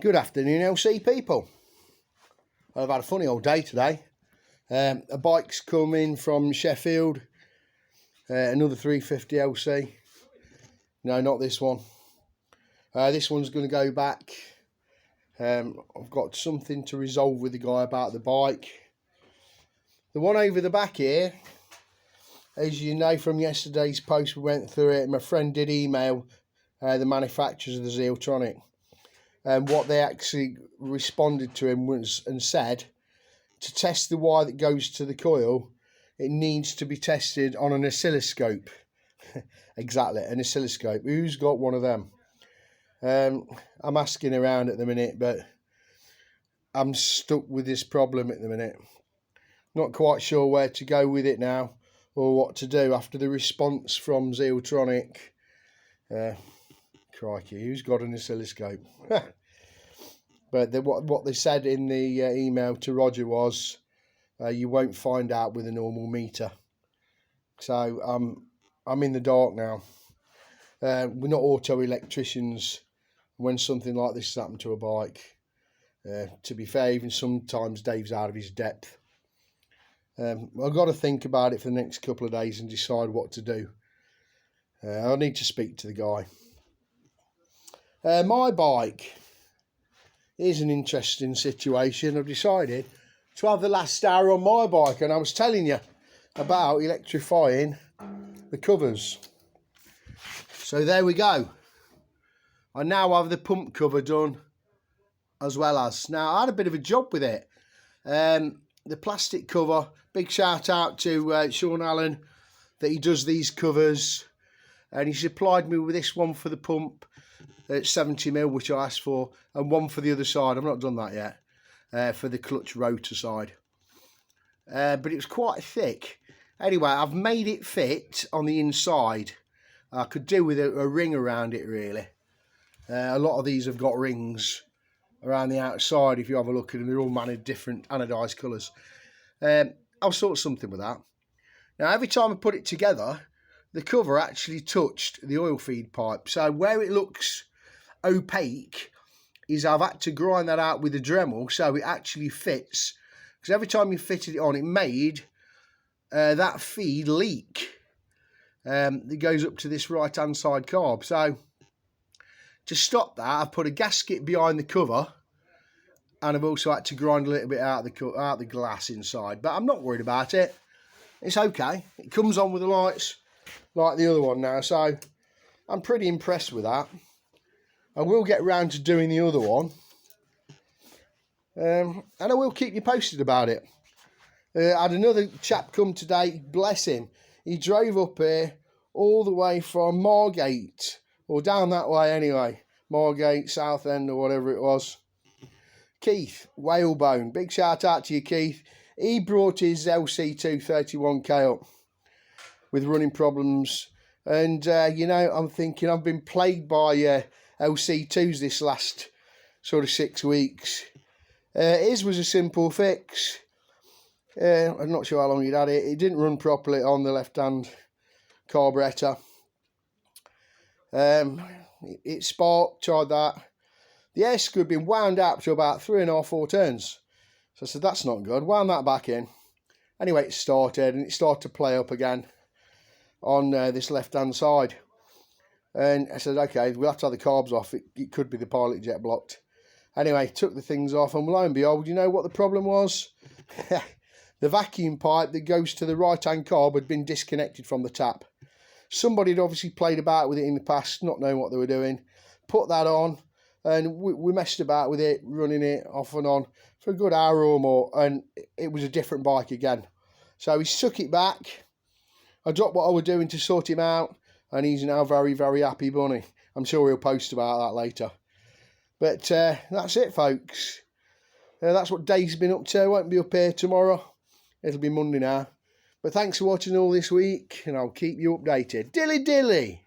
Good afternoon, LC people. I've had a funny old day today. A bike's come in from Sheffield, another 350 LC. No, not this one. This one's going to go back. I've got something to resolve with the guy about the bike. The one over the back here, as you know from yesterday's post, we went through it. My friend did email the manufacturers of the Zealtronic. And what they actually responded to him was and said, to test the wire that goes to the coil, it needs to be tested on an oscilloscope. Exactly, an oscilloscope. Who's got one of them? I'm asking around at the minute, but I'm stuck with this problem at the minute. Not quite sure where to go with it now, or what to do after the response from Zealtronic. Crikey, who's got an oscilloscope? But what they said in the email to Roger was, you won't find out with a normal meter. So I'm in the dark now. We're not auto electricians when something like this has happened to a bike. To be fair, even sometimes Dave's out of his depth. I've got to think about it for the next couple of days and decide what to do. I need to speak to the guy. My bike is an interesting situation. I've decided to have the last hour on my bike, and I was telling you about electrifying the covers. So there we go. I now have the pump cover done as well as. Now, I had a bit of a job with it. The plastic cover, big shout out to Sean Allen that he does these covers, and he supplied me with this one for the pump at 70mm, which I asked for, and one for the other side. I've not done that yet, for the clutch rotor side. But it was quite thick. Anyway, I've made it fit on the inside. I could do with a ring around it, really. A lot of these have got rings around the outside. If you have a look at them, they're all manner different anodised colours. I'll sort something with that. Now, every time I put it together, the cover actually touched the oil feed pipe. So where it looks opaque is I've had to grind that out with a Dremel so it actually fits. Because every time you fitted it on, it made that feed leak. It goes up to this right-hand side carb. So to stop that, I've put a gasket behind the cover, and I've also had to grind a little bit out the glass inside. But I'm not worried about it. It's okay. It comes on with the lights like the other one now, so I'm pretty impressed with that. I will get round to doing the other one, and I will keep you posted about it. I had another chap come today, bless him. He drove up here all the way from Margate, or down that way anyway, Margate, Southend or whatever it was. Keith, Whalebone, big shout out to you, Keith. He brought his LC2 31k up with running problems, and you know, I'm thinking I've been plagued by LC2s this last sort of 6 weeks. His was a simple fix. I'm not sure how long he'd had it. It didn't run properly on the left hand carburetor. It sparked, tried that. The air screw had been wound up to about 3.5, 4 turns. So I said, that's not good. Wound that back in. Anyway, it started, and it started to play up again on this left-hand side. And I said, okay, we'll have to have the carbs off. It could be the pilot jet blocked. Anyway, took the things off, and lo and behold, you know what the problem was? The vacuum pipe that goes to the right-hand carb had been disconnected from the tap. Somebody had obviously played about with it in the past, not knowing what they were doing. Put that on, and we messed about with it, running it off and on for a good hour or more, and it was a different bike again. So he took it back. I dropped what I was doing to sort him out, and he's now very, very happy bunny. I'm sure he'll post about that later. But that's it, folks. That's what Dave's been up to. I won't be up here tomorrow. It'll be Monday now. But thanks for watching all this week, and I'll keep you updated. Dilly dilly!